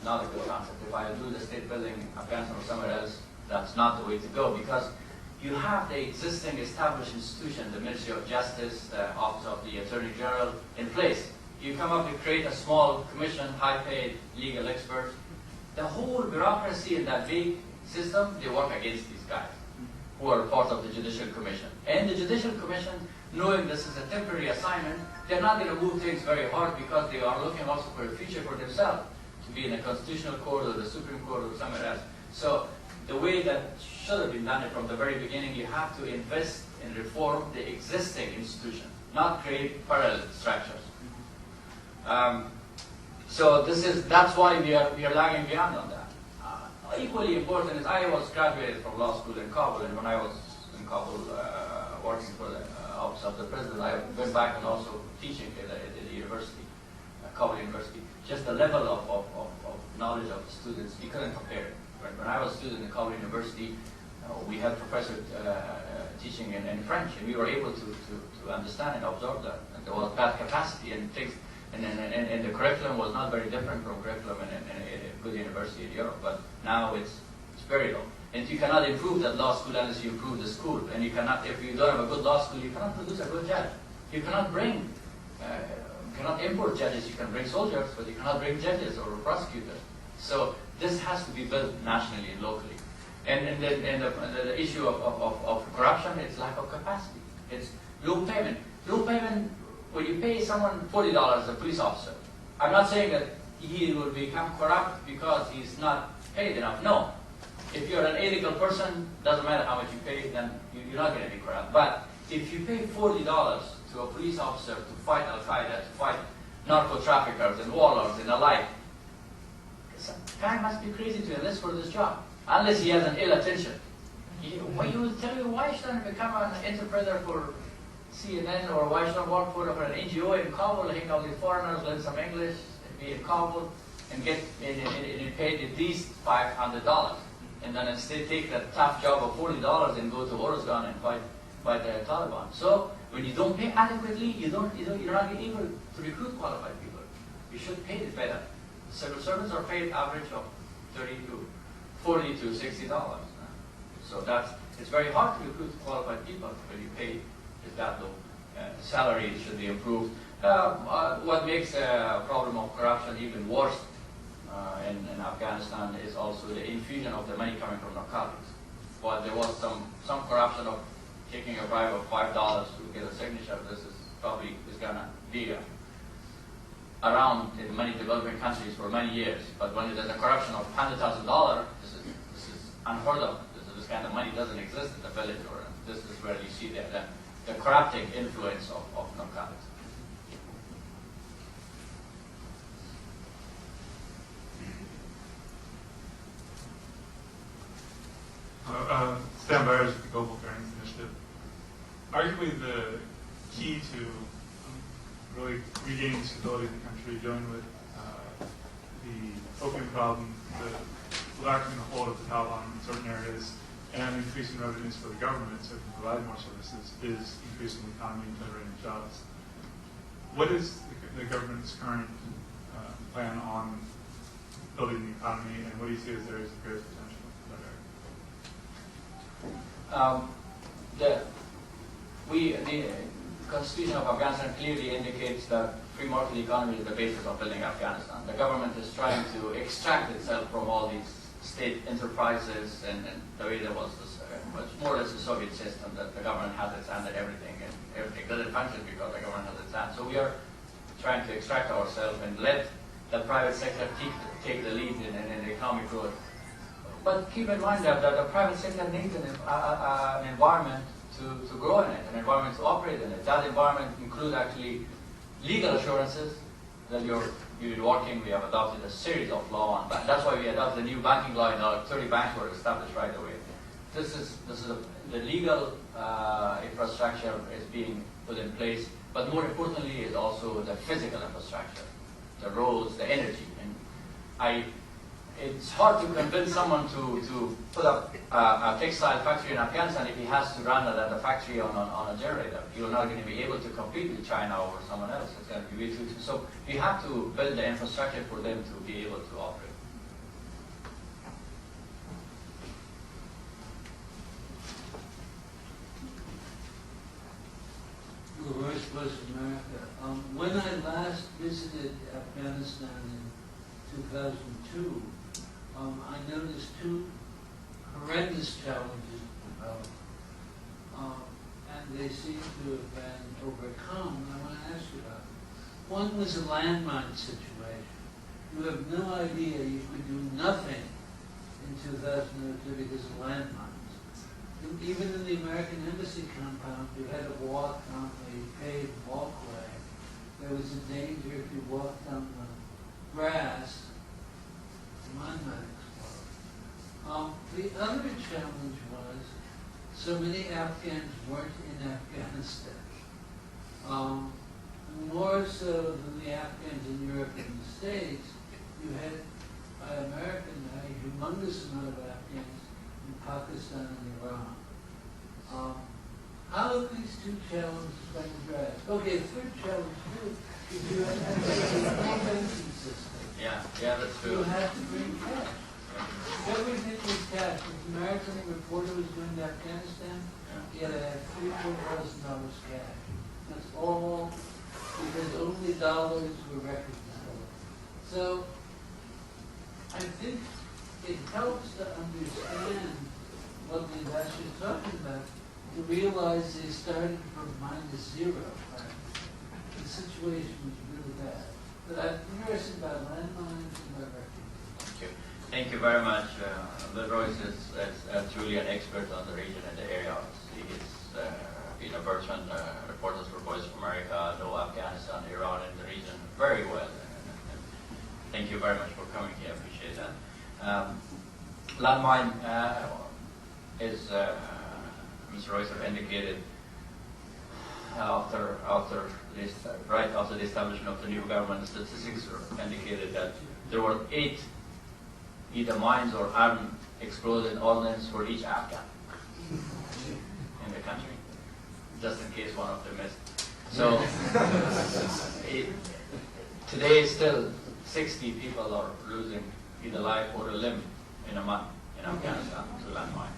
not a good concept. If I do the state building in Afghanistan or somewhere else, that's not the way to go, because you have the existing established institution, the Ministry of Justice, the Office of the Attorney General in place. You come up and create a small commission, high-paid legal experts. The whole bureaucracy in that big system, they work against these guys who are part of the Judicial Commission. And the Judicial Commission, knowing this is a temporary assignment, they're not going to move things very hard, because they are looking also for a future for themselves, to be in the Constitutional Court or the Supreme Court or somewhere else. So the way that should have been done from the very beginning, you have to invest and reform the existing institution, not create parallel structures. So that's why we are lagging behind on that. Equally important is I was graduated from law school in Kabul, and when I was in Kabul working for the Office of the President, I went back and also teaching at the university, Kabul University. Just the level of knowledge of the students, you couldn't compare it. When I was a student in Kabul University, we had professors teaching in French, and we were able to understand and absorb that. And there was that capacity and things. And the curriculum was not very different from curriculum in a good university in Europe, but now it's very low. And you cannot improve that law school unless you improve the school. And you cannot, if you don't have a good law school, you cannot produce a good judge. You cannot cannot import judges. You can bring soldiers, but you cannot bring judges or prosecutors. So this has to be built nationally and locally. And the issue of corruption, it's lack of capacity. It's low payment. Low payment. When you pay someone $40 as a police officer, I'm not saying that he will become corrupt because he's not paid enough. No. If you're an ethical person, doesn't matter how much you pay, then you're not going to be corrupt. But if you pay $40 to a police officer to fight Al-Qaeda, to fight narco-traffickers and warlords and the like, this guy must be crazy to enlist for this job, unless he has an ill intention. He will tell you, why should I become an interpreter for CNN, or why should I work for an NGO in Kabul, hang out with foreigners, learn some English, and be in Kabul, and get paid at least $500, and then instead take that tough job of $40 and go to Oregon and fight the Taliban. So when you don't pay adequately, you're not able to recruit qualified people. You should pay it better. Civil servants are paid average of $40 to $60. So it's very hard to recruit qualified people when you pay that low. Salaries should be improved. What makes a problem of corruption even worse in Afghanistan is also the infusion of the money coming from narcotics. While there was some corruption of taking a bribe of $5 to get a signature, this is probably going to be around in many developing countries for many years. But when there's a corruption of $100,000, this is unheard of. This kind of money doesn't exist in the village, or this is where you see the corrupting influence of narcotics. Stan Byers with the Global Fairness Initiative. Arguably the key to really regaining stability in the country, dealing with the opium problem, the lacking the hold of the Taliban in certain areas, and increasing revenues for the government so it can provide more services, is increasing the economy and generating jobs. What is the government's current plan on building the economy, and what do you see as areas of greatest potential for that area? The Constitution of Afghanistan clearly indicates that free market economy is the basis of building Afghanistan. The government is trying to extract itself from all these state enterprises, and the way there was this, more or less the Soviet system, that the government has its hand in everything, and everything doesn't function because the government has its hand. So we are trying to extract ourselves and let the private sector take the lead in economic growth. But keep in mind that the private sector needs an environment to grow in it, an environment to operate in it. That environment includes actually legal assurances that you're working. We have adopted a series of law on that. That's why we adopted a new banking law, and 30 banks were established right away. This is the legal infrastructure is being put in place, but more importantly is also the physical infrastructure, the roads, the energy. And it's hard to convince someone to put up a textile factory in Afghanistan if he has to run it at a factory on a generator. You're not going to be able to compete with China or someone else. It's going to be way too. So we have to build the infrastructure for them to be able to operate. 2002, I noticed two horrendous challenges developed, and they seem to have been overcome. And I want to ask you about it. One was a landmine situation. You have no idea you could do nothing in 2002 because of landmines. Even in the American Embassy compound, you had to walk on the paved walkway. There was a danger if you walked on the grass, the mine might explode. The other challenge was so many Afghans weren't in Afghanistan. More so than the Afghans in Europe and the States, you had, by American, a humongous amount of Afghans in Pakistan and Iran. How have these two challenges been addressed? Okay, third challenge too, is you have to have a banking system. Yeah, that's true. You have to bring cash. Everything was cash. If the American reporter was going to Afghanistan, he had to have $3,000 cash. That's all, because only dollars were recognized. So, I think it helps to understand what the ambassador is talking about, to realize they started from -0. Right? The situation was really bad. But I'm interested about landmines and my refugees. Thank you very much. Bill Royce is truly an expert on the region and the area. He's been a veteran reporter for Voice of America, know Afghanistan, Iran, and the region very well. And thank you very much for coming here. I appreciate that. Landmine is, Mr. Royce have indicated, right after the establishment of the new government, the statistics indicated that there were 8 either mines or armed exploded ordnance for each Afghan in the country, just in case one of them missed. So today still 60 people are losing either life or a limb in a month in Afghanistan to landmine.